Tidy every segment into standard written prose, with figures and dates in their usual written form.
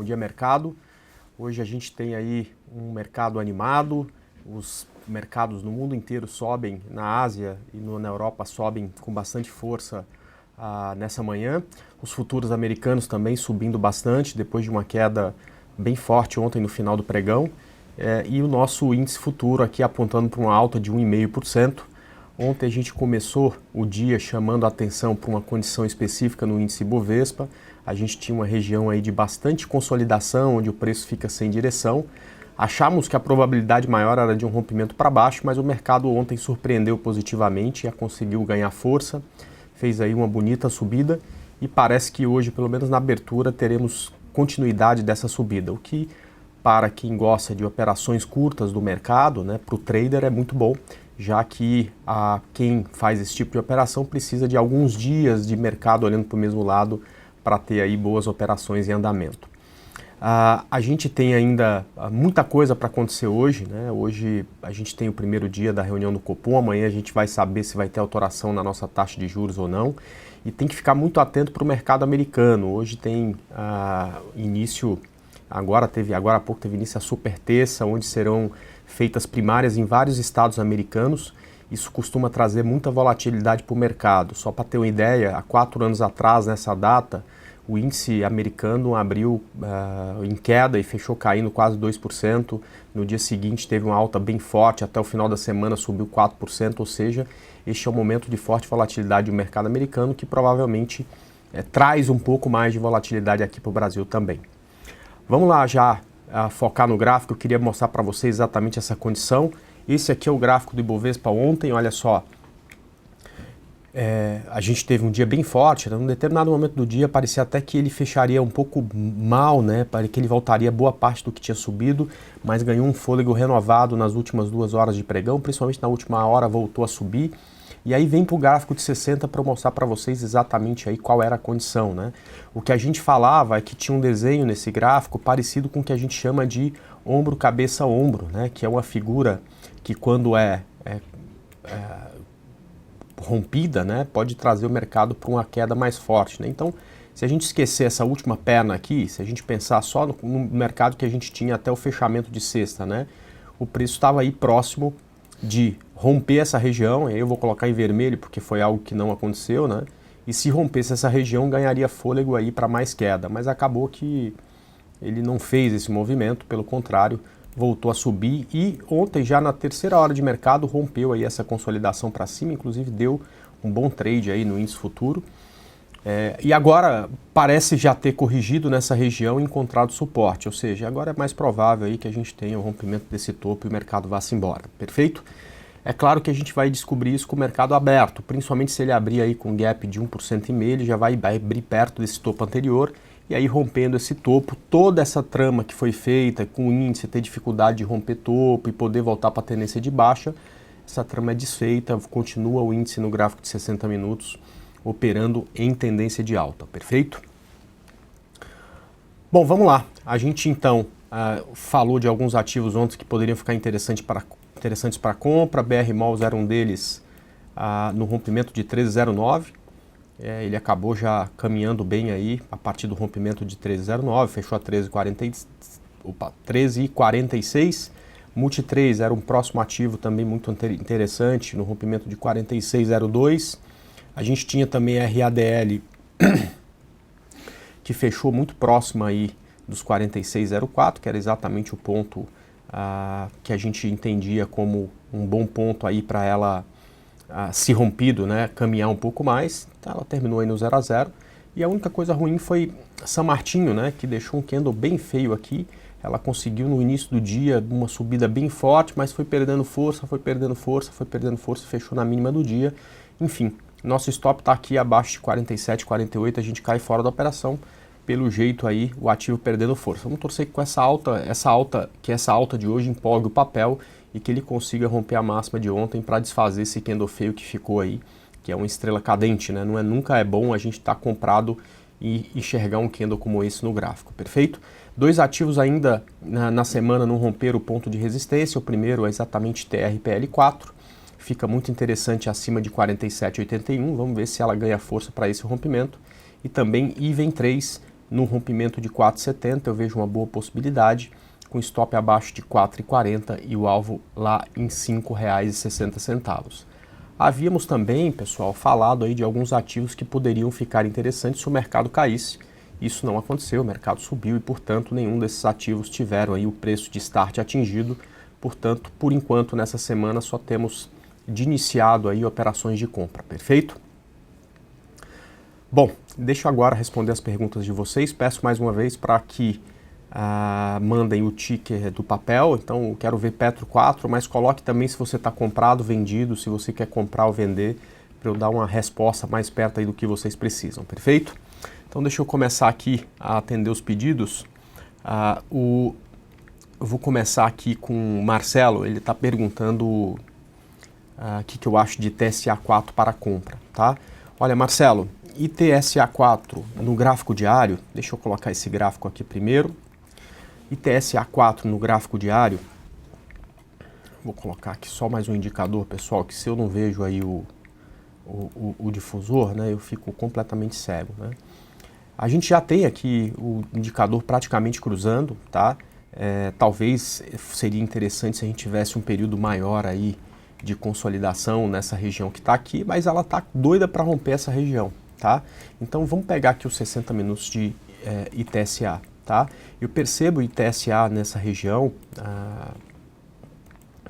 Bom dia, mercado. Hoje a gente tem aí um mercado animado, os mercados no mundo inteiro sobem, na Ásia e na Europa sobem com bastante força nessa manhã. Os futuros americanos também subindo bastante, depois de uma queda bem forte ontem no final do pregão. E o nosso índice futuro aqui apontando para uma alta de 1,5%. Ontem a gente começou o dia chamando a atenção para uma condição específica no índice Bovespa. A gente tinha uma região aí de bastante consolidação, onde o preço fica sem direção. Achamos que a probabilidade maior era de um rompimento para baixo, mas o mercado ontem surpreendeu positivamente e conseguiu ganhar força, fez aí uma bonita subida e parece que hoje, pelo menos na abertura, teremos continuidade dessa subida, o que para quem gosta de operações curtas do mercado, né, para o trader é muito bom, já que quem faz esse tipo de operação precisa de alguns dias de mercado olhando para o mesmo lado para ter aí boas operações em andamento. A gente tem ainda muita coisa para acontecer hoje, né? Hoje a gente tem o primeiro dia da reunião do Copom, amanhã a gente vai saber se vai ter alteração na nossa taxa de juros ou não, e tem que ficar muito atento para o mercado americano. Hoje tem início, agora há pouco teve início a super terça, onde serão feitas primárias em vários estados americanos. Isso costuma trazer muita volatilidade para o mercado. Só para ter uma ideia, há 4 anos atrás, nessa data, o índice americano abriu em queda e fechou caindo quase 2%. No dia seguinte teve uma alta bem forte, até o final da semana subiu 4%, ou seja, este é um momento de forte volatilidade do mercado americano que provavelmente traz um pouco mais de volatilidade aqui para o Brasil também. Vamos lá já focar no gráfico. Eu queria mostrar para vocês exatamente essa condição. Esse aqui é o gráfico do Ibovespa ontem, olha só. A gente teve um dia bem forte, num determinado momento do dia parecia até que ele fecharia um pouco mal, né? Parecia que ele voltaria boa parte do que tinha subido, mas ganhou um fôlego renovado nas últimas 2 horas de pregão, principalmente na última hora voltou a subir. E aí vem para o gráfico de 60 para mostrar para vocês exatamente aí qual era a condição, né? O que a gente falava é que tinha um desenho nesse gráfico parecido com o que a gente chama de ombro, cabeça, ombro, né? Que é uma figura que quando rompida, né, pode trazer o mercado para uma queda mais forte, né? Então, se a gente esquecer essa última perna aqui, se a gente pensar só no mercado que a gente tinha até o fechamento de sexta, né, o preço estava aí próximo de romper essa região, e aí eu vou colocar em vermelho porque foi algo que não aconteceu, né? E se rompesse essa região, ganharia fôlego aí para mais queda, mas acabou que ele não fez esse movimento, pelo contrário, voltou a subir e ontem já na terceira hora de mercado rompeu aí essa consolidação para cima, inclusive deu um bom trade aí no índice futuro. E agora parece já ter corrigido nessa região e encontrado suporte, ou seja, agora é mais provável aí que a gente tenha o rompimento desse topo e o mercado vá-se embora, perfeito? É claro que a gente vai descobrir isso com o mercado aberto, principalmente se ele abrir aí com gap de 1,5%, ele já vai abrir perto desse topo anterior. E aí rompendo esse topo, toda essa trama que foi feita com o índice ter dificuldade de romper topo e poder voltar para a tendência de baixa, essa trama é desfeita, continua o índice no gráfico de 60 minutos operando em tendência de alta, perfeito? Bom, vamos lá. A gente então falou de alguns ativos ontem que poderiam ficar interessantes para compra. BR Malls era um deles no rompimento de 13,09. Ele acabou já caminhando bem aí a partir do rompimento de 13,09, fechou a 13,46. Multi3 era um próximo ativo também muito interessante, no rompimento de 46,02. A gente tinha também a RADL, que fechou muito próximo aí dos 46,04, que era exatamente o ponto que a gente entendia como um bom ponto aí para ela se rompido, né, caminhar um pouco mais. Então, ela terminou aí no 0 a 0 e a única coisa ruim foi São Martinho, né, que deixou um candle bem feio aqui. Ela conseguiu no início do dia uma subida bem forte, mas foi perdendo força, fechou na mínima do dia. Enfim, nosso stop está aqui abaixo de 47, 48, a gente cai fora da operação. Pelo jeito aí, o ativo perdendo força. Vamos torcer que com essa alta de hoje empolgue o papel e que ele consiga romper a máxima de ontem para desfazer esse candle feio que ficou aí, que é uma estrela cadente, né? Nunca é bom a gente estar comprado e enxergar um candle como esse no gráfico, perfeito? 2 ativos ainda na semana não romperam o ponto de resistência. O primeiro é exatamente TRPL4, fica muito interessante acima de 47,81, vamos ver se ela ganha força para esse rompimento. E também IVEN3, no rompimento de 4,70 eu vejo uma boa possibilidade, com stop abaixo de 4,40 e o alvo lá em R$ 5,60. Havíamos também, pessoal, falado aí de alguns ativos que poderiam ficar interessantes se o mercado caísse. Isso não aconteceu, o mercado subiu e, portanto, nenhum desses ativos tiveram aí o preço de start atingido. Portanto, por enquanto, nessa semana só temos de iniciado aí operações de compra, perfeito? Bom, deixa eu agora responder as perguntas de vocês. Peço mais uma vez para que mandem o ticker do papel. Então, eu quero ver Petro 4, mas coloque também se você está comprado, vendido, se você quer comprar ou vender, para eu dar uma resposta mais perto aí do que vocês precisam, perfeito? Então, deixa eu começar aqui a atender os pedidos. Eu vou começar aqui com o Marcelo. Ele está perguntando o que eu acho de TSA4 para compra, tá? Olha, Marcelo, ITSA4 no gráfico diário, deixa eu colocar esse gráfico aqui primeiro. ITSA4 no gráfico diário, vou colocar aqui só mais um indicador, pessoal, que se eu não vejo aí o difusor, né, eu fico completamente cego, né? A gente já tem aqui o indicador praticamente cruzando, tá? Talvez seria interessante se a gente tivesse um período maior aí de consolidação nessa região que está aqui, mas ela está doida para romper essa região, tá? Então vamos pegar aqui os 60 minutos de ITSA, tá? Eu percebo o ITSA nessa região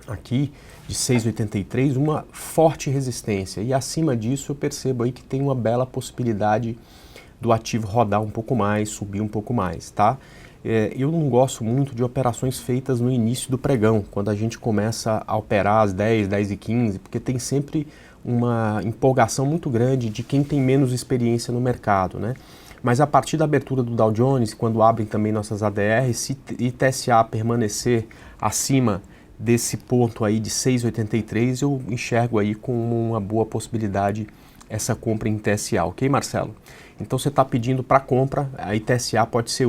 aqui de 6,83, uma forte resistência, e acima disso eu percebo aí que tem uma bela possibilidade do ativo rodar um pouco mais, subir um pouco mais, tá? Eu não gosto muito de operações feitas no início do pregão, quando a gente começa a operar às 10, 10 e 15, porque tem sempre uma empolgação muito grande de quem tem menos experiência no mercado, né? Mas a partir da abertura do Dow Jones, quando abrem também nossas ADRs, se ITSA permanecer acima desse ponto aí de 6,83, eu enxergo aí com uma boa possibilidade essa compra em TSA, ok, Marcelo? Então você está pedindo para compra, a ITSA pode ser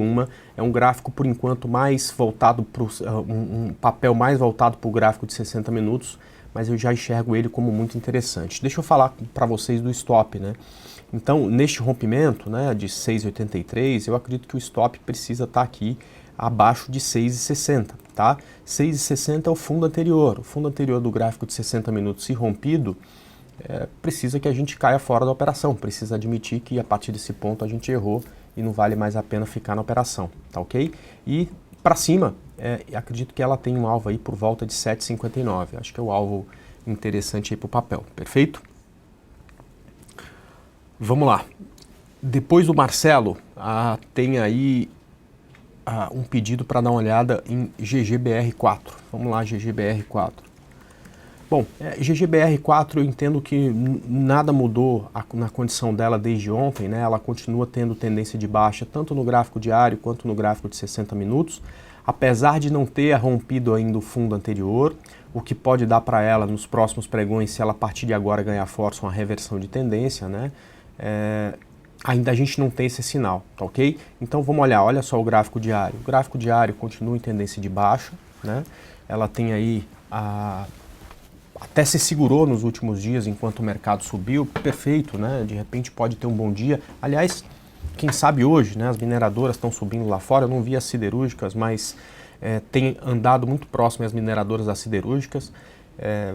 é um gráfico por enquanto mais voltado para um papel mais voltado para o gráfico de 60 minutos, mas eu já enxergo ele como muito interessante. Deixa eu falar para vocês do stop, né? Então, neste rompimento, né, de 6,83, eu acredito que o stop precisa estar aqui abaixo de 6,60, tá? 6,60 é o fundo anterior do gráfico de 60 minutos, se rompido, precisa que a gente caia fora da operação, precisa admitir que a partir desse ponto a gente errou e não vale mais a pena ficar na operação, tá ok? E para cima, acredito que ela tem um alvo aí por volta de 7,59, acho que é o alvo interessante aí para o papel, perfeito? Vamos lá, depois do Marcelo, tem aí um pedido para dar uma olhada em GGBR4, vamos lá, GGBR4. Bom, GGBR4 eu entendo que nada mudou na condição dela desde ontem, né? Ela continua tendo tendência de baixa tanto no gráfico diário quanto no gráfico de 60 minutos, apesar de não ter rompido ainda o fundo anterior, o que pode dar para ela nos próximos pregões, se ela a partir de agora ganhar força, uma reversão de tendência, né? Ainda a gente não tem esse sinal, tá ok? Então vamos olhar, olha só o gráfico diário. O gráfico diário continua em tendência de baixa, né? Ela tem aí até se segurou nos últimos dias enquanto o mercado subiu, perfeito, né? De repente pode ter um bom dia. Aliás, quem sabe hoje, né? As mineradoras estão subindo lá fora, eu não vi as siderúrgicas, mas tem andado muito próximo as mineradoras das siderúrgicas.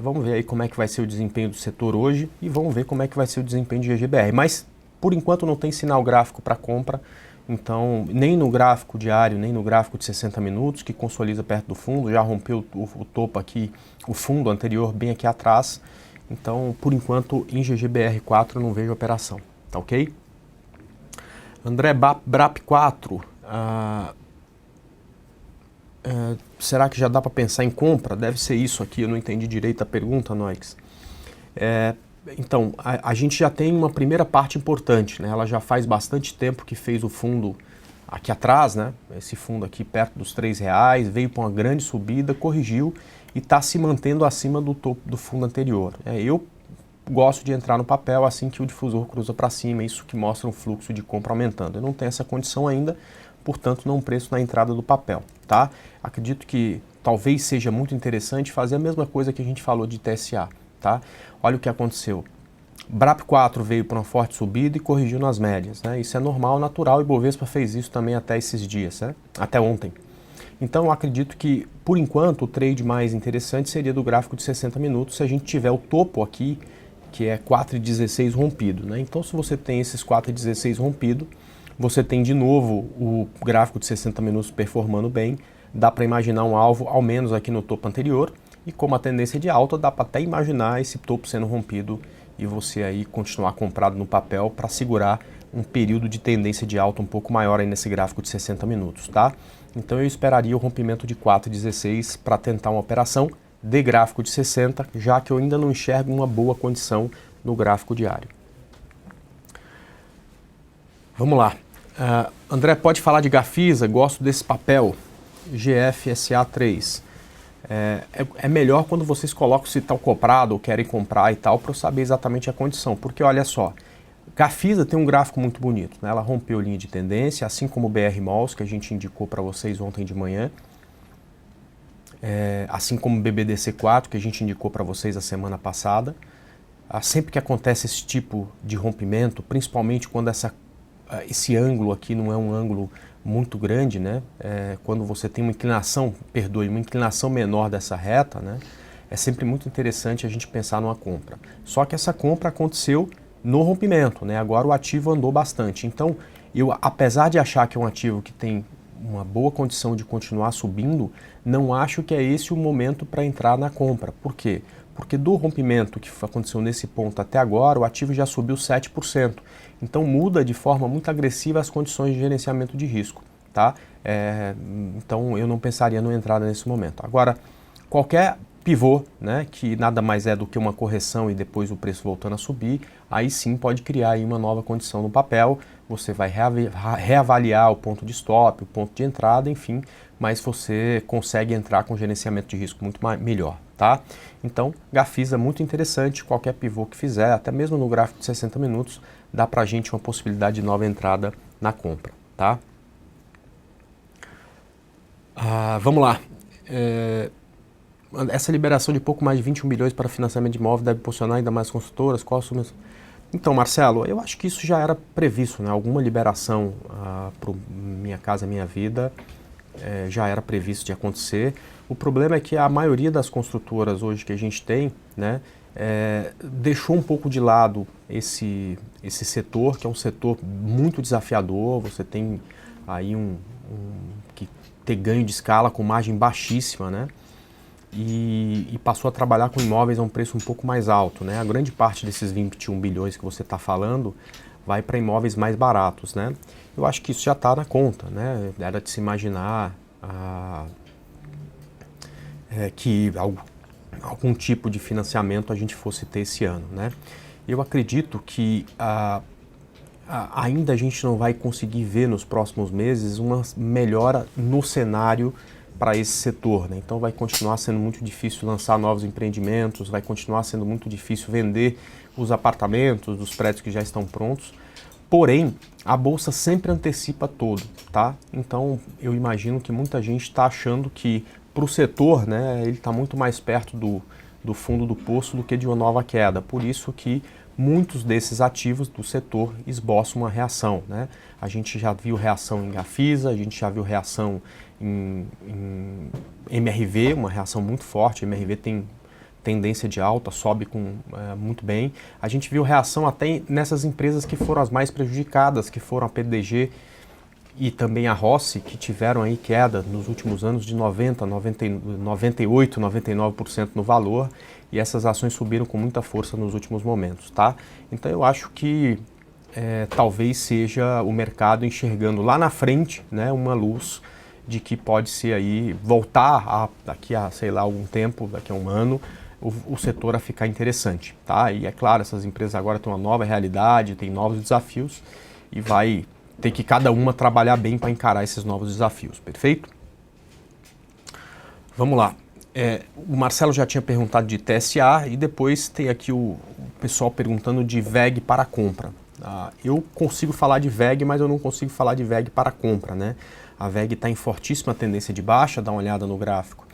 Vamos ver aí como é que vai ser o desempenho do setor hoje e vamos ver como é que vai ser o desempenho de GGBR. Mas, por enquanto, não tem sinal gráfico para compra, então, nem no gráfico diário, nem no gráfico de 60 minutos, que consolida perto do fundo, já rompeu o topo aqui, o fundo anterior bem aqui atrás. Então, por enquanto, em GGBR4 eu não vejo operação, tá ok? André BRAP4, será que já dá para pensar em compra? Deve ser isso aqui, eu não entendi direito a pergunta, Noix. Então, a gente já tem uma primeira parte importante, né? Ela já faz bastante tempo que fez o fundo aqui atrás, né? Esse fundo aqui perto dos R$3, veio para uma grande subida, corrigiu e está se mantendo acima do topo do fundo anterior. Eu gosto de entrar no papel assim que o difusor cruza para cima, isso que mostra um fluxo de compra aumentando. Eu não tenho essa condição ainda, portanto não preço na entrada do papel, tá? Acredito que talvez seja muito interessante fazer a mesma coisa que a gente falou de TSA, tá? Olha o que aconteceu. BRAP4 veio para uma forte subida e corrigiu nas médias, né? Isso é normal, natural, e Bovespa fez isso também até esses dias, né? Até ontem. Então eu acredito que, por enquanto, o trade mais interessante seria do gráfico de 60 minutos, se a gente tiver o topo aqui, que é 4,16 rompido, né? Então se você tem esses 4,16 rompido, você tem de novo o gráfico de 60 minutos performando bem, dá para imaginar um alvo ao menos aqui no topo anterior, e como a tendência é de alta, dá para até imaginar esse topo sendo rompido e você aí continuar comprado no papel para segurar um período de tendência de alta um pouco maior aí nesse gráfico de 60 minutos, tá? Então eu esperaria o rompimento de 4,16 para tentar uma operação de gráfico de 60, já que eu ainda não enxergo uma boa condição no gráfico diário. Vamos lá. André, pode falar de Gafisa? Gosto desse papel. GFSA3. É melhor quando vocês colocam se estão comprado ou querem comprar e tal, para eu saber exatamente a condição. Porque olha só, Gafisa tem um gráfico muito bonito, né? Ela rompeu linha de tendência, assim como o BR Malls, que a gente indicou para vocês ontem de manhã. Assim como o BBDC4, que a gente indicou para vocês a semana passada. Sempre que acontece esse tipo de rompimento, principalmente quando esse ângulo aqui não é um ângulo muito grande, né? Quando você tem uma inclinação, uma inclinação menor dessa reta, né? É sempre muito interessante a gente pensar numa compra. Só que essa compra aconteceu no rompimento, né? Agora o ativo andou bastante. Então, apesar de achar que é um ativo que tem uma boa condição de continuar subindo, não acho que é esse o momento para entrar na compra. Por quê? Porque do rompimento que aconteceu nesse ponto até agora, o ativo já subiu 7%. Então muda de forma muito agressiva as condições de gerenciamento de risco, tá? Então eu não pensaria no entrada nesse momento. Agora, qualquer pivô, né, que nada mais é do que uma correção e depois o preço voltando a subir, aí sim pode criar aí uma nova condição no papel, você vai reavaliar o ponto de stop, o ponto de entrada, enfim, mas você consegue entrar com gerenciamento de risco muito melhor, tá? Então, Gafisa é muito interessante, qualquer pivô que fizer, até mesmo no gráfico de 60 minutos, dá pra gente uma possibilidade de nova entrada na compra, tá? Vamos lá. Essa liberação de pouco mais de 21 bilhões para financiamento de imóvel deve impulsionar ainda mais construtoras? Então, Marcelo, eu acho que isso já era previsto, né? Alguma liberação para Minha Casa Minha Vida já era previsto de acontecer. O problema é que a maioria das construtoras hoje que a gente tem, né, deixou um pouco de lado esse setor, que é um setor muito desafiador. Você tem aí que ter ganho de escala com margem baixíssima, né? E passou a trabalhar com imóveis a um preço um pouco mais alto, né? A grande parte desses 21 bilhões que você está falando vai para imóveis mais baratos, né? Eu acho que isso já está na conta, né? Era de se imaginar que algum tipo de financiamento a gente fosse ter esse ano, né? Eu acredito que ainda a gente não vai conseguir ver nos próximos meses uma melhora no cenário para esse setor, né? Então vai continuar sendo muito difícil lançar novos empreendimentos, vai continuar sendo muito difícil vender os apartamentos dos prédios que já estão prontos. Porém, a bolsa sempre antecipa todo, tá? Então eu imagino que muita gente está achando que para o setor, né, ele está muito mais perto do fundo do poço do que de uma nova queda. Por isso que muitos desses ativos do setor esboçam uma reação, né? A gente já viu reação em Gafisa, a gente já viu reação em MRV, uma reação muito forte. MRV tem tendência de alta, sobe muito bem. A gente viu reação até nessas empresas que foram as mais prejudicadas, que foram a PDG e também a Rossi, que tiveram aí queda nos últimos anos de 98, 99% no valor, e essas ações subiram com muita força nos últimos momentos, tá? Então eu acho que talvez seja o mercado enxergando lá na frente, né, uma luz de que pode ser aí voltar daqui a, sei lá, algum tempo, daqui a um ano, o setor a ficar interessante, tá? E é claro, essas empresas agora têm uma nova realidade, têm novos desafios e vai ter que cada uma trabalhar bem para encarar esses novos desafios, perfeito? Vamos lá. O Marcelo já tinha perguntado de TSA e depois tem aqui o pessoal perguntando de VEG para compra. Eu consigo falar de VEG, mas eu não consigo falar de VEG para compra, né? A VEG está em fortíssima tendência de baixa, dá uma olhada no gráfico.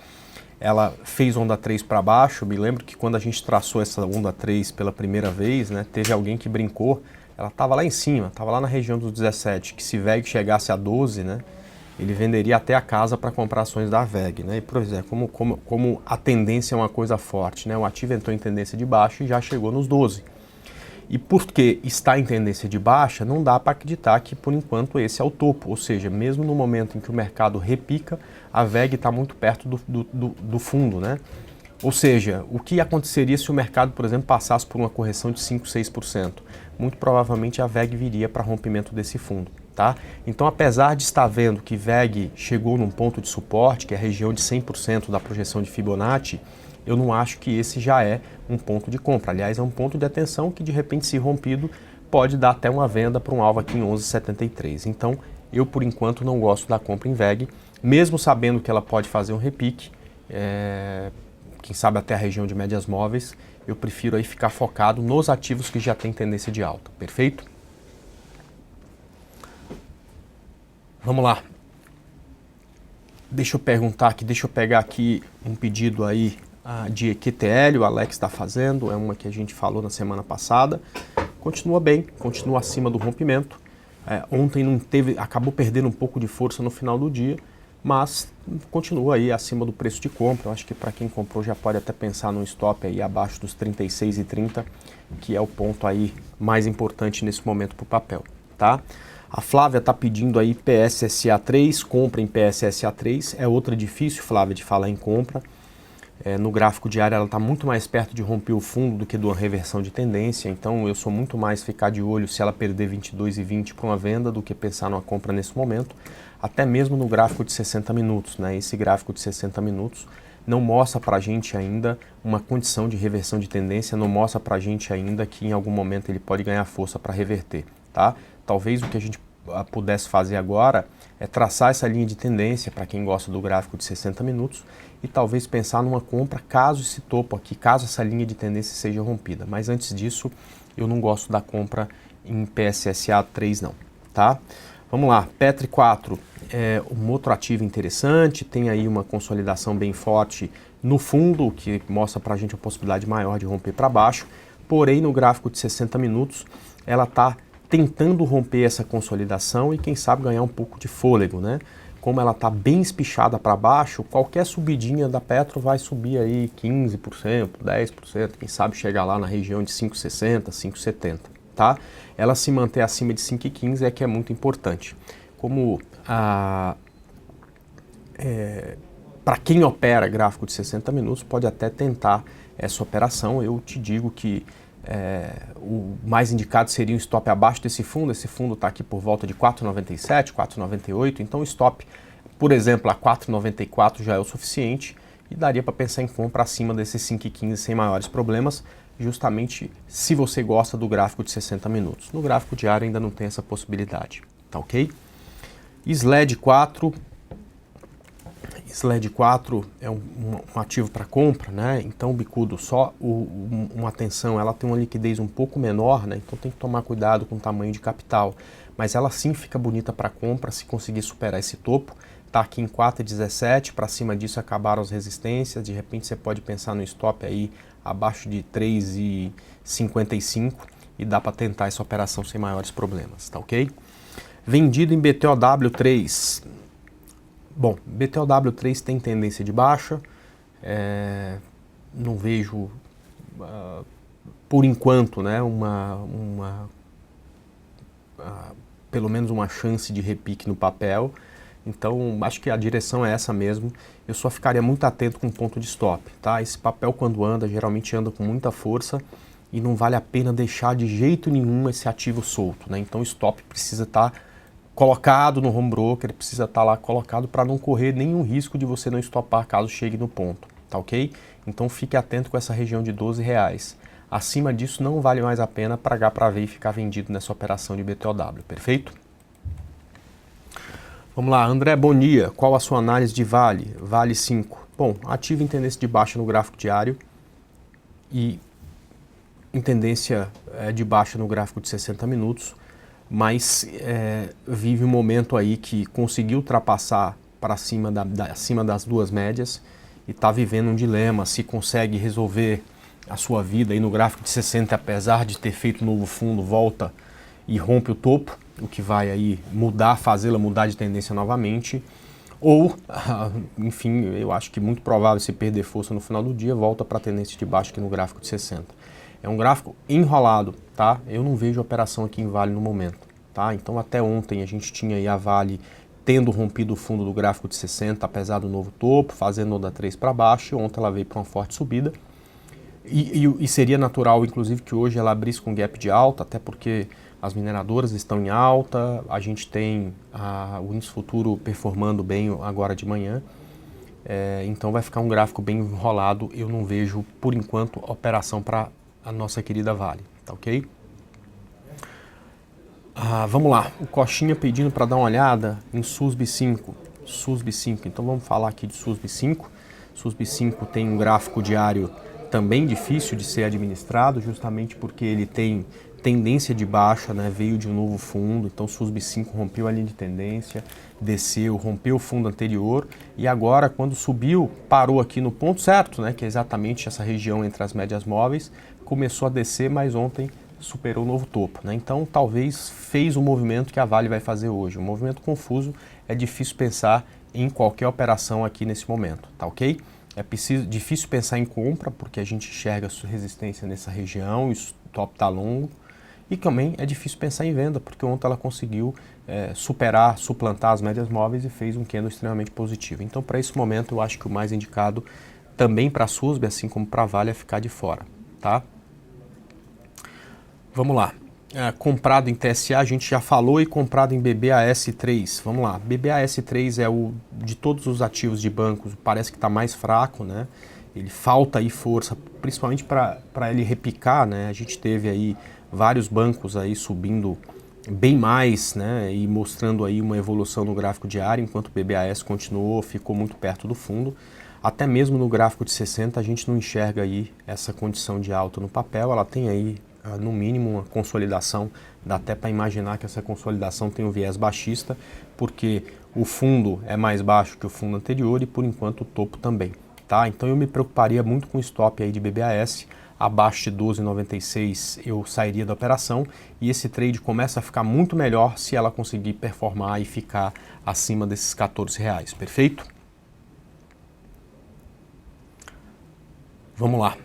ela fez onda 3 para baixo. Me lembro que quando a gente traçou essa onda 3 pela primeira vez, né, teve alguém que brincou, ela estava lá em cima, estava lá na região dos 17, que se VEG chegasse a 12, né, ele venderia até a casa para comprar ações da VEG, né? E, por exemplo, como a tendência é uma coisa forte, né, o ativo entrou em tendência de baixa e já chegou nos 12. E porque está em tendência de baixa, não dá para acreditar que por enquanto esse é o topo, ou seja, mesmo no momento em que o mercado repica, a VEG está muito perto do fundo, né? Ou seja, o que aconteceria se o mercado, por exemplo, passasse por uma correção de 5, 6%? Muito provavelmente a VEG viria para rompimento desse fundo, tá? Então, apesar de estar vendo que VEG chegou num ponto de suporte, que é a região de 100% da projeção de Fibonacci, eu não acho que esse já é um ponto de compra. Aliás, é um ponto de atenção que, de repente, se rompido, pode dar até uma venda para um alvo aqui em 11,73. Então, eu, por enquanto, não gosto da compra em VEG, mesmo sabendo que ela pode fazer um repique, quem sabe até a região de médias móveis. Eu prefiro aí ficar focado nos ativos que já têm tendência de alta. Perfeito? Vamos lá. Deixa eu perguntar aqui, deixa eu pegar aqui um pedido aí de EQTL, o Alex está fazendo, é uma que a gente falou na semana passada. Continua bem, continua acima do rompimento. Ontem não teve, acabou perdendo um pouco de força no final do dia, mas continua aí acima do preço de compra. Eu acho que para quem comprou já pode até pensar num stop aí abaixo dos 36,30, que é o ponto aí mais importante nesse momento para o papel, tá? A Flávia está pedindo aí PSSA3, compra em PSSA3, é outra difícil, Flávia, de falar em compra. No gráfico diário ela está muito mais perto de romper o fundo do que de uma reversão de tendência, então eu sou muito mais ficar de olho se ela perder 22,20 para uma venda do que pensar numa compra nesse momento, até mesmo no gráfico de 60 minutos, né? Esse gráfico de 60 minutos não mostra para a gente ainda uma condição de reversão de tendência, não mostra para a gente ainda que em algum momento ele pode ganhar força para reverter, tá? Talvez o que a gente pudesse fazer agora é traçar essa linha de tendência para quem gosta do gráfico de 60 minutos e talvez pensar numa compra caso esse topo aqui, caso essa linha de tendência seja rompida. Mas antes disso, eu não gosto da compra em PSSA 3 não, tá? Vamos lá, Petri 4 é um outro ativo interessante, tem aí uma consolidação bem forte no fundo, que mostra para a gente a possibilidade maior de romper para baixo, porém no gráfico de 60 minutos ela está tentando romper essa consolidação e quem sabe ganhar um pouco de fôlego, né? Como ela está bem espichada para baixo, qualquer subidinha da Petro vai subir aí 15%, 10%, quem sabe chegar lá na região de 5,60, 5,70, tá? Ela se manter acima de 5,15 é que é muito importante. Como para quem opera gráfico de 60 minutos, pode até tentar essa operação. Eu te digo que o mais indicado seria um stop abaixo desse fundo. Esse fundo está aqui por volta de 4,97, 4,98, então o stop, por exemplo, a 4,94 já é o suficiente e daria para pensar em compra acima desses 5,15 sem maiores problemas, justamente se você gosta do gráfico de 60 minutos. No gráfico diário ainda não tem essa possibilidade, tá ok? SLED 4 é um ativo para compra, né? Então o bicudo, só uma atenção, ela tem uma liquidez um pouco menor, né? Então tem que tomar cuidado com o tamanho de capital, mas ela sim fica bonita para compra se conseguir superar esse topo. Tá aqui em 4,17, para cima disso acabaram as resistências, de repente você pode pensar no stop aí abaixo de 3,55 e dá para tentar essa operação sem maiores problemas, tá ok? Vendido em BTOW3. Bom, BTOW3 tem tendência de baixa, não vejo, por enquanto, né, pelo menos uma chance de repique no papel, então acho que a direção é essa mesmo. Eu só ficaria muito atento com o ponto de stop, tá? Esse papel quando anda, geralmente anda com muita força e não vale a pena deixar de jeito nenhum esse ativo solto, né? Então o stop precisa estar colocado no home broker, precisa estar lá colocado para não correr nenhum risco de você não estopar caso chegue no ponto, tá ok? Então fique atento com essa região de R$12. Acima disso não vale mais a pena pagar para ver e ficar vendido nessa operação de BTOW, perfeito? Vamos lá, André, bom dia. Qual a sua análise de Vale? Vale 5. Bom, ativo em tendência de baixa no gráfico diário e em tendência de baixa no gráfico de 60 minutos, mas vive um momento aí que conseguiu ultrapassar para cima, acima das duas médias e está vivendo um dilema, se consegue resolver a sua vida aí no gráfico de 60, apesar de ter feito um novo fundo, volta e rompe o topo, o que vai aí mudar, fazê-la mudar de tendência novamente, ou, enfim, eu acho que muito provável se perder força no final do dia, volta para a tendência de baixo aqui no gráfico de 60. É um gráfico enrolado, tá? Eu não vejo operação aqui em Vale no momento, tá? Então até ontem a gente tinha aí a Vale tendo rompido o fundo do gráfico de 60, apesar do novo topo, fazendo onda 3 para baixo, e ontem ela veio para uma forte subida. E seria natural, inclusive, que hoje ela abrisse com gap de alta, até porque as mineradoras estão em alta, a gente tem o índice futuro performando bem agora de manhã, então vai ficar um gráfico bem enrolado. Eu não vejo, por enquanto, operação para a nossa querida Vale, tá ok? Vamos lá, o Coxinha pedindo para dar uma olhada em SUSB 5. SUSB 5, então vamos falar aqui de SUSB 5. SUSB 5 tem um gráfico diário também difícil de ser administrado, justamente porque ele tem tendência de baixa, né? Veio de um novo fundo, então o SUSB 5 rompeu a linha de tendência, desceu, rompeu o fundo anterior e agora quando subiu, parou aqui no ponto certo, né? Que é exatamente essa região entre as médias móveis, começou a descer, mas ontem superou o novo topo, né? Então talvez fez o movimento que a Vale vai fazer hoje, um movimento confuso, é difícil pensar em qualquer operação aqui nesse momento, tá ok? Difícil pensar em compra, porque a gente enxerga sua resistência nessa região, o stop está longo. E também é difícil pensar em venda, porque ontem ela conseguiu suplantar as médias móveis e fez um candle extremamente positivo. Então, para esse momento, eu acho que o mais indicado também para a SUSB, assim como para a Vale, é ficar de fora. Tá? Vamos lá. Comprado em TSA, a gente já falou, e comprado em BBAS3. Vamos lá, BBAS3 é o de todos os ativos de bancos, parece que está mais fraco, né? Ele falta aí força, principalmente para ele repicar, né? A gente teve aí vários bancos aí subindo bem mais, né? E mostrando aí uma evolução no gráfico diário, enquanto o BBAS continuou, ficou muito perto do fundo. Até mesmo no gráfico de 60 a gente não enxerga aí essa condição de alta no papel, ela tem aí no mínimo uma consolidação, dá até para imaginar que essa consolidação tem um viés baixista, porque o fundo é mais baixo que o fundo anterior e por enquanto o topo também, tá? Então eu me preocuparia muito com o stop aí de BBAS, abaixo de 12,96 eu sairia da operação e esse trade começa a ficar muito melhor se ela conseguir performar e ficar acima desses R$14, perfeito? Vamos lá.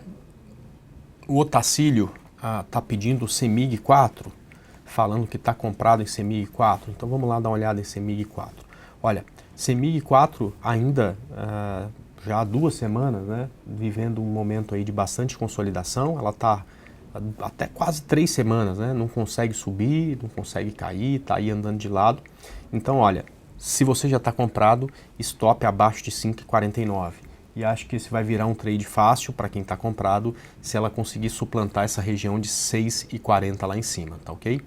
O Otacílio está pedindo o CEMIG 4, falando que está comprado em CEMIG 4. Então vamos lá dar uma olhada em CEMIG 4. Olha, CEMIG 4 ainda já há 2 semanas, né, vivendo um momento aí de bastante consolidação. Ela está até quase 3 semanas, né, não consegue subir, não consegue cair, está aí andando de lado. Então olha, se você já está comprado, stop abaixo de 5,49. E acho que esse vai virar um trade fácil para quem está comprado se ela conseguir suplantar essa região de 6,40 lá em cima, tá ok?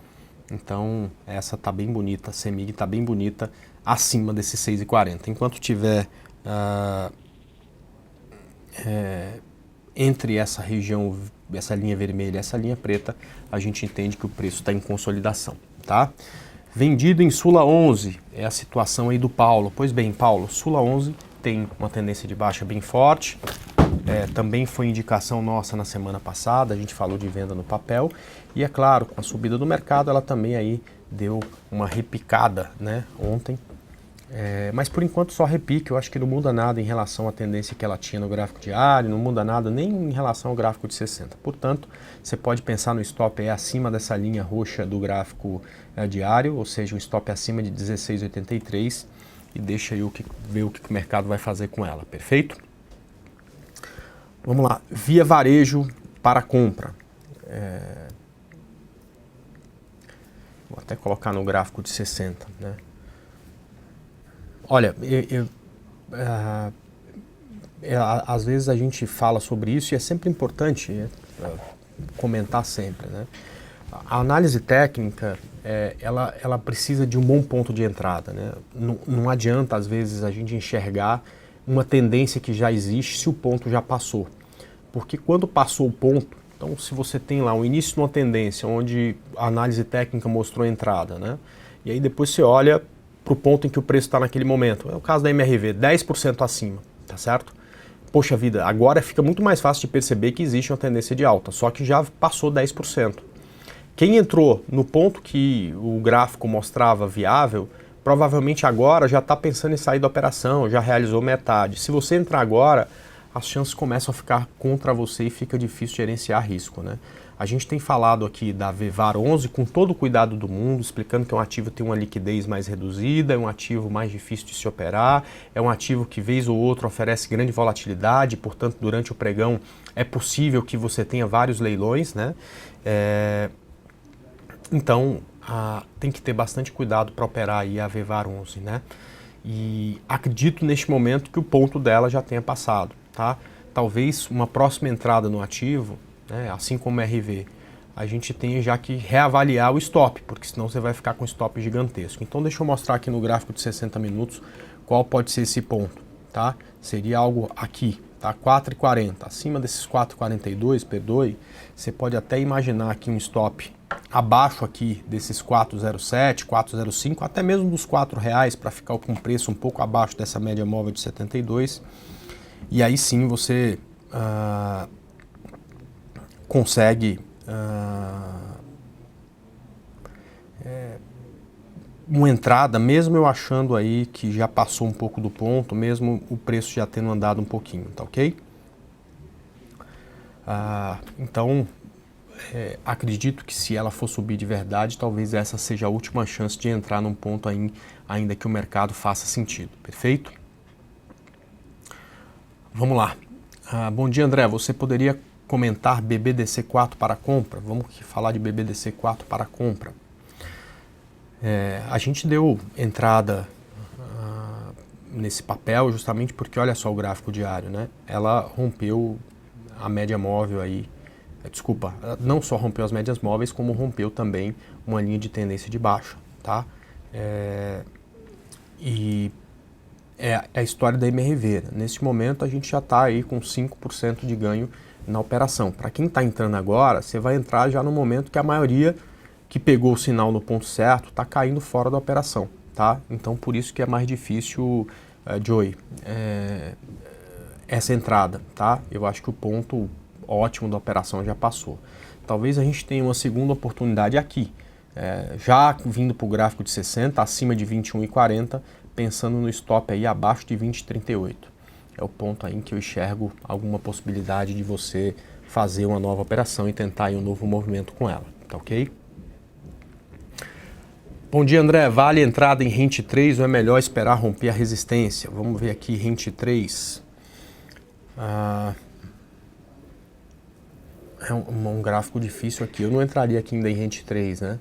Então essa tá bem bonita, a CEMIG tá bem bonita acima desses 6,40. Enquanto tiver entre essa região, essa linha vermelha e essa linha preta, a gente entende que o preço está em consolidação, tá? Vendido em Sula 11, é a situação aí do Paulo. Pois bem, Paulo, Sula 11 tem uma tendência de baixa bem forte, também foi indicação nossa na semana passada, a gente falou de venda no papel, e é claro, com a subida do mercado, ela também aí deu uma repicada, né, ontem, mas por enquanto só repique, eu acho que não muda nada em relação à tendência que ela tinha no gráfico diário, não muda nada nem em relação ao gráfico de 60, portanto, você pode pensar no stop aí acima dessa linha roxa do gráfico diário, ou seja, um stop acima de 16,83, e deixa aí ver o que o mercado vai fazer com ela, perfeito? Vamos lá, Via Varejo para compra. Vou até colocar no gráfico de 60, né? Olha, às vezes a gente fala sobre isso e é sempre importante comentar sempre, né? A análise técnica, ela precisa de um bom ponto de entrada, né? Não adianta, às vezes, a gente enxergar uma tendência que já existe se o ponto já passou. Porque quando passou o ponto, então se você tem lá o início de uma tendência onde a análise técnica mostrou a entrada, né? E aí depois você olha para o ponto em que o preço está naquele momento. É o caso da MRV, 10% acima, tá certo? poxa vida, agora fica muito mais fácil de perceber que existe uma tendência de alta, só que já passou 10%. Quem entrou no ponto que o gráfico mostrava viável, provavelmente agora já está pensando em sair da operação, já realizou metade. Se você entrar agora, as chances começam a ficar contra você e fica difícil gerenciar risco, né? A gente tem falado aqui da VVAR 11 com todo o cuidado do mundo, explicando que é um ativo que tem uma liquidez mais reduzida, é um ativo mais difícil de se operar, é um ativo que vez ou outra oferece grande volatilidade, portanto durante o pregão é possível que você tenha vários leilões, né? Então tem que ter bastante cuidado para operar aí a VVAR 11, né? E acredito neste momento que o ponto dela já tenha passado, tá? Talvez uma próxima entrada no ativo, né, assim como o RV, a gente tenha já que reavaliar o stop, porque senão você vai ficar com um stop gigantesco. Então deixa eu mostrar aqui no gráfico de 60 minutos qual pode ser esse ponto, tá? Seria algo aqui, tá? 4,40, acima desses 4,42, perdoe, você pode até imaginar aqui um stop abaixo aqui desses 4,07, 4,05, até mesmo dos R$4 para ficar com um preço um pouco abaixo dessa média móvel de 72. E aí sim você consegue uma entrada, mesmo eu achando aí que já passou um pouco do ponto, mesmo o preço já tendo andado um pouquinho, tá ok? Então, acredito que se ela for subir de verdade, talvez essa seja a última chance de entrar num ponto ainda que o mercado faça sentido, perfeito? Vamos lá. Bom dia, André. Você poderia comentar BBDC4 para compra? Vamos falar de BBDC4 para compra. A gente deu entrada nesse papel justamente porque, olha só o gráfico diário, né? Ela rompeu a média móvel aí. Desculpa, não só rompeu as médias móveis, como rompeu também uma linha de tendência de baixa, tá? E é a história da MRV. Nesse momento a gente já está aí com 5% de ganho na operação. Para quem está entrando agora, você vai entrar já no momento que a maioria que pegou o sinal no ponto certo está caindo fora da operação, tá? Então por isso que é mais difícil, Joey, essa entrada, tá? Eu acho que o ponto ótimo da operação já passou. Talvez a gente tenha uma segunda oportunidade aqui, já vindo para o gráfico de 60, acima de 21,40, pensando no stop aí abaixo de 20,38. É o ponto aí em que eu enxergo alguma possibilidade de você fazer uma nova operação e tentar aí um novo movimento com ela, tá ok? Bom dia, André. Vale entrada em Rente 3 ou é melhor esperar romper a resistência? Vamos ver aqui Rente 3. É um gráfico difícil aqui. Eu não entraria aqui ainda em Rente 3, né?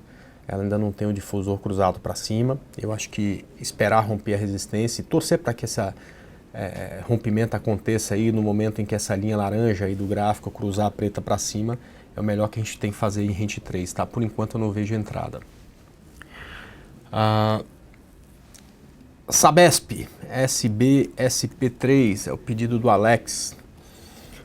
Ela ainda não tem o difusor cruzado para cima. Eu acho que esperar romper a resistência e torcer para que esse rompimento aconteça aí no momento em que essa linha laranja aí do gráfico cruzar a preta para cima é o melhor que a gente tem que fazer em Rente 3, tá? Por enquanto eu não vejo entrada. Sabesp, SBSP3, é o pedido do Alex.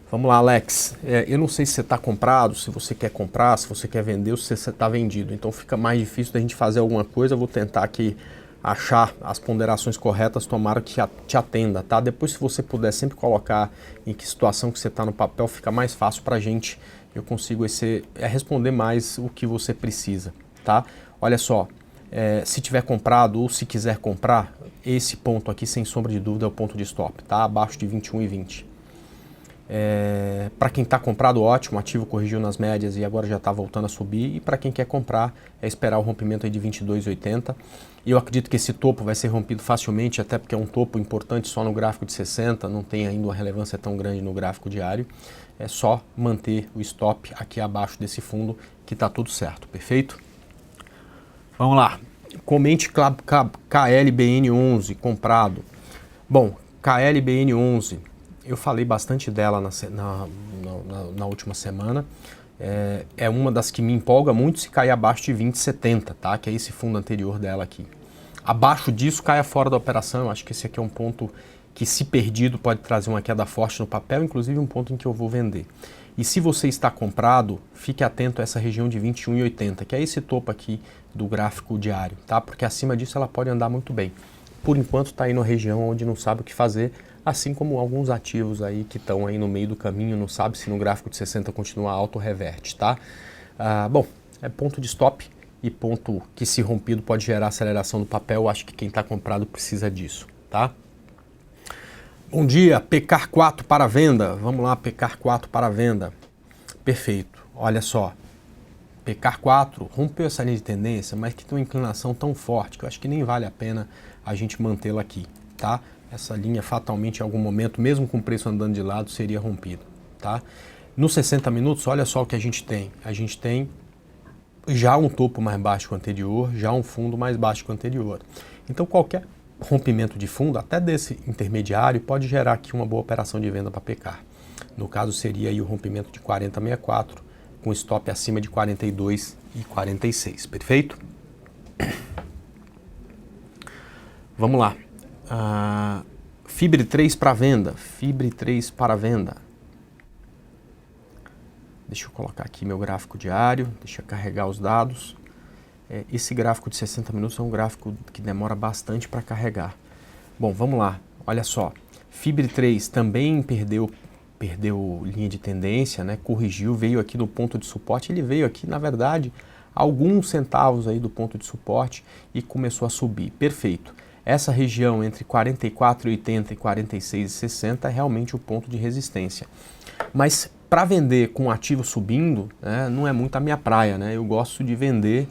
Vamos lá, Alex. Eu não sei se você está comprado, se você quer comprar, se você quer vender ou se você está vendido. Então fica mais difícil da gente fazer alguma coisa. Eu vou tentar aqui achar as ponderações corretas, tomara que te atenda, tá? Depois, se você puder sempre colocar em que situação que você está no papel, fica mais fácil para a gente. Eu consigo responder mais o que você precisa, tá? Olha só, se tiver comprado ou se quiser comprar, esse ponto aqui, sem sombra de dúvida, é o ponto de stop, tá? Abaixo de 21,20. Para quem está comprado, ótimo, o ativo corrigiu nas médias e agora já está voltando a subir. E para quem quer comprar, é esperar o rompimento aí de 22,80. E eu acredito que esse topo vai ser rompido facilmente, até porque é um topo importante só no gráfico de 60, não tem ainda uma relevância tão grande no gráfico diário. É só manter o stop aqui abaixo desse fundo que está tudo certo, perfeito? Vamos lá, comente KLBN11 comprado. Bom, KLBN11, eu falei bastante dela na última semana. É uma das que me empolga muito se cair abaixo de 20,70, tá? Que é esse fundo anterior dela aqui. Abaixo disso, caia fora da operação. Eu acho que esse aqui é um ponto que, se perdido, pode trazer uma queda forte no papel, inclusive um ponto em que eu vou vender. E se você está comprado, fique atento a essa região de 21,80, que é esse topo aqui do gráfico diário, tá? Porque acima disso ela pode andar muito bem. Por enquanto está aí na região onde não sabe o que fazer, assim como alguns ativos aí que estão aí no meio do caminho, não sabe se no gráfico de 60 continua alto ou reverte, tá? Bom, é ponto de stop e ponto que, se rompido, pode gerar aceleração do papel. Eu acho que quem está comprado precisa disso, tá? Bom dia, PK4 para venda. Vamos lá, PK4 para venda. Perfeito, olha só. PK4 rompeu essa linha de tendência, mas que tem uma inclinação tão forte que eu acho que nem vale a pena a gente mantê-la aqui, tá? Essa linha fatalmente em algum momento, mesmo com o preço andando de lado, seria rompido, tá? Nos 60 minutos, olha só o que a gente tem. A gente tem já um topo mais baixo que o anterior, já um fundo mais baixo que o anterior. Então qualquer rompimento de fundo, até desse intermediário, pode gerar aqui uma boa operação de venda para PK. No caso seria aí o rompimento de 40,64 com stop acima de 42,46, perfeito? Vamos lá. Fibre 3 para venda, Fibre 3 para venda. Deixa eu colocar aqui meu gráfico diário, deixa eu carregar os dados. Esse gráfico de 60 minutos é um gráfico que demora bastante para carregar. Bom, vamos lá, olha só. Fibre 3 também perdeu linha de tendência, né? Corrigiu, veio aqui no ponto de suporte. Ele veio aqui, na verdade, alguns centavos aí do ponto de suporte e começou a subir. Perfeito. Essa região entre 44,80 e 46,60 é realmente o ponto de resistência. Mas para vender com ativo subindo, né, não é muito a minha praia, né? Eu gosto de vender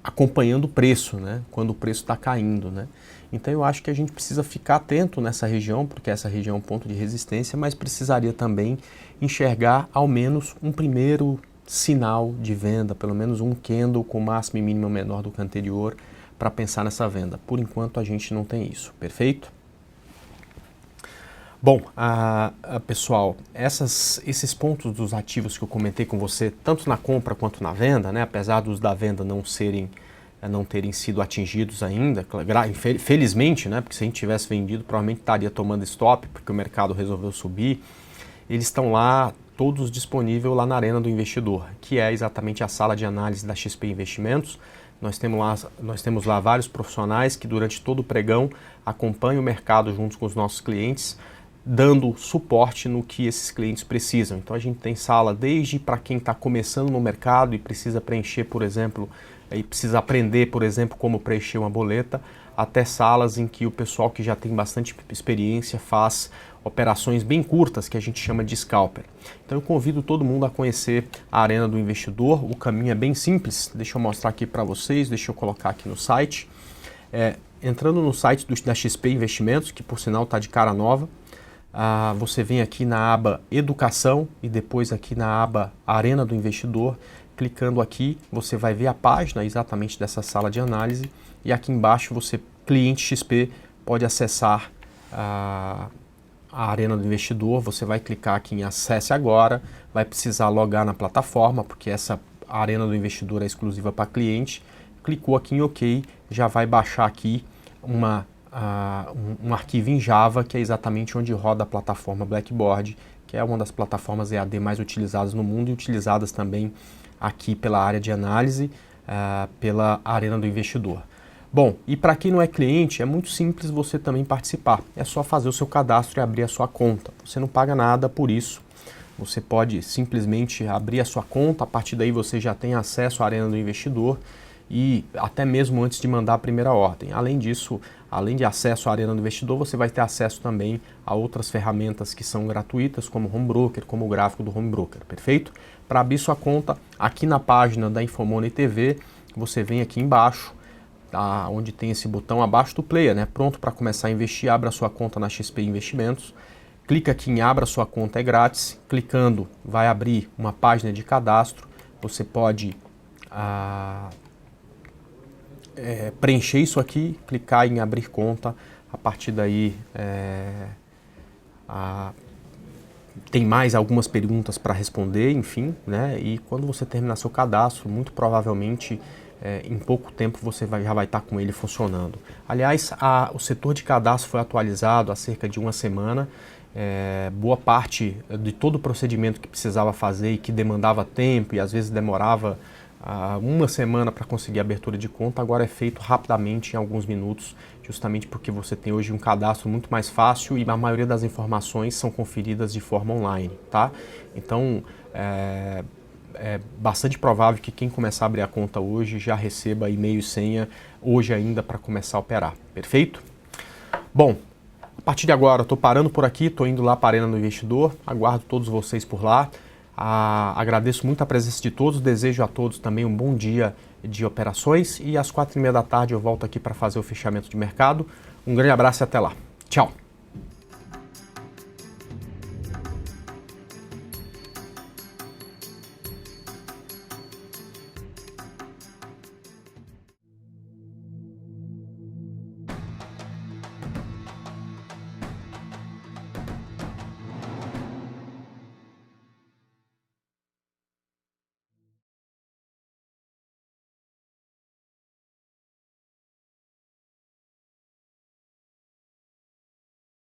acompanhando o preço, né? Quando o preço está caindo, né? Então eu acho que a gente precisa ficar atento nessa região, porque essa região é um ponto de resistência, mas precisaria também enxergar ao menos um primeiro sinal de venda, pelo menos um candle com máximo e mínimo menor do que o anterior, para pensar nessa venda. Por enquanto a gente não tem isso, perfeito? Bom, pessoal, esses pontos dos ativos que eu comentei com você, tanto na compra quanto na venda, né, apesar dos da venda não terem sido atingidos ainda, felizmente, né, porque se a gente tivesse vendido, provavelmente estaria tomando stop, porque o mercado resolveu subir. Eles estão lá, todos disponíveis lá na Arena do Investidor, que é exatamente a sala de análise da XP Investimentos. Nós temos lá vários profissionais que durante todo o pregão acompanham o mercado junto com os nossos clientes, dando suporte no que esses clientes precisam. Então a gente tem sala desde para quem está começando no mercado e precisa preencher, por exemplo, e precisa aprender, por exemplo, como preencher uma boleta, até salas em que o pessoal que já tem bastante experiência faz operações bem curtas, que a gente chama de scalper. Então eu convido todo mundo a conhecer a Arena do Investidor. O caminho é bem simples, deixa eu mostrar aqui para vocês, deixa eu colocar aqui no site. Entrando no site da XP Investimentos, que por sinal está de cara nova, você vem aqui na aba Educação e depois aqui na aba Arena do Investidor. Clicando aqui, você vai ver a página exatamente dessa sala de análise e aqui embaixo você, cliente XP, pode acessar a Arena do Investidor. Você vai clicar aqui em Acesse Agora, vai precisar logar na plataforma, porque essa Arena do Investidor é exclusiva para cliente. Clicou aqui em OK, já vai baixar aqui um arquivo em Java, que é exatamente onde roda a plataforma Blackboard, que é uma das plataformas EAD mais utilizadas no mundo e utilizadas também aqui pela área de análise, pela Arena do Investidor. Bom, e para quem não é cliente, é muito simples você também participar. É só fazer o seu cadastro e abrir a sua conta. Você não paga nada por isso. Você pode simplesmente abrir a sua conta, a partir daí você já tem acesso à Arena do Investidor e até mesmo antes de mandar a primeira ordem. Além disso, além de acesso à Arena do Investidor, você vai ter acesso também a outras ferramentas que são gratuitas, como o Home Broker, como o gráfico do Home Broker, perfeito? Para abrir sua conta, aqui na página da Infomoney TV, você vem aqui embaixo, onde tem esse botão abaixo do player, né? Pronto para começar a investir, abra sua conta na XP Investimentos. Clica aqui em Abra Sua Conta, é grátis. Clicando, vai abrir uma página de cadastro. Você pode preencher isso aqui, clicar em Abrir Conta. A partir daí, tem mais algumas perguntas para responder, enfim, né? E quando você terminar seu cadastro, muito provavelmente, em pouco tempo, você já vai estar com ele funcionando. Aliás, o setor de cadastro foi atualizado há cerca de uma semana. Boa parte de todo o procedimento que precisava fazer e que demandava tempo e às vezes demorava uma semana para conseguir a abertura de conta, agora é feito rapidamente, em alguns minutos, justamente porque você tem hoje um cadastro muito mais fácil e a maioria das informações são conferidas de forma online, tá? Então, é bastante provável que quem começar a abrir a conta hoje já receba e-mail e senha hoje ainda para começar a operar, perfeito? Bom, a partir de agora eu estou parando por aqui, estou indo lá para a Arena do Investidor, aguardo todos vocês por lá. Agradeço muito a presença de todos, desejo a todos também um bom dia de operações e às 4h30 da tarde eu volto aqui para fazer o fechamento de mercado. Um grande abraço e até lá. Tchau!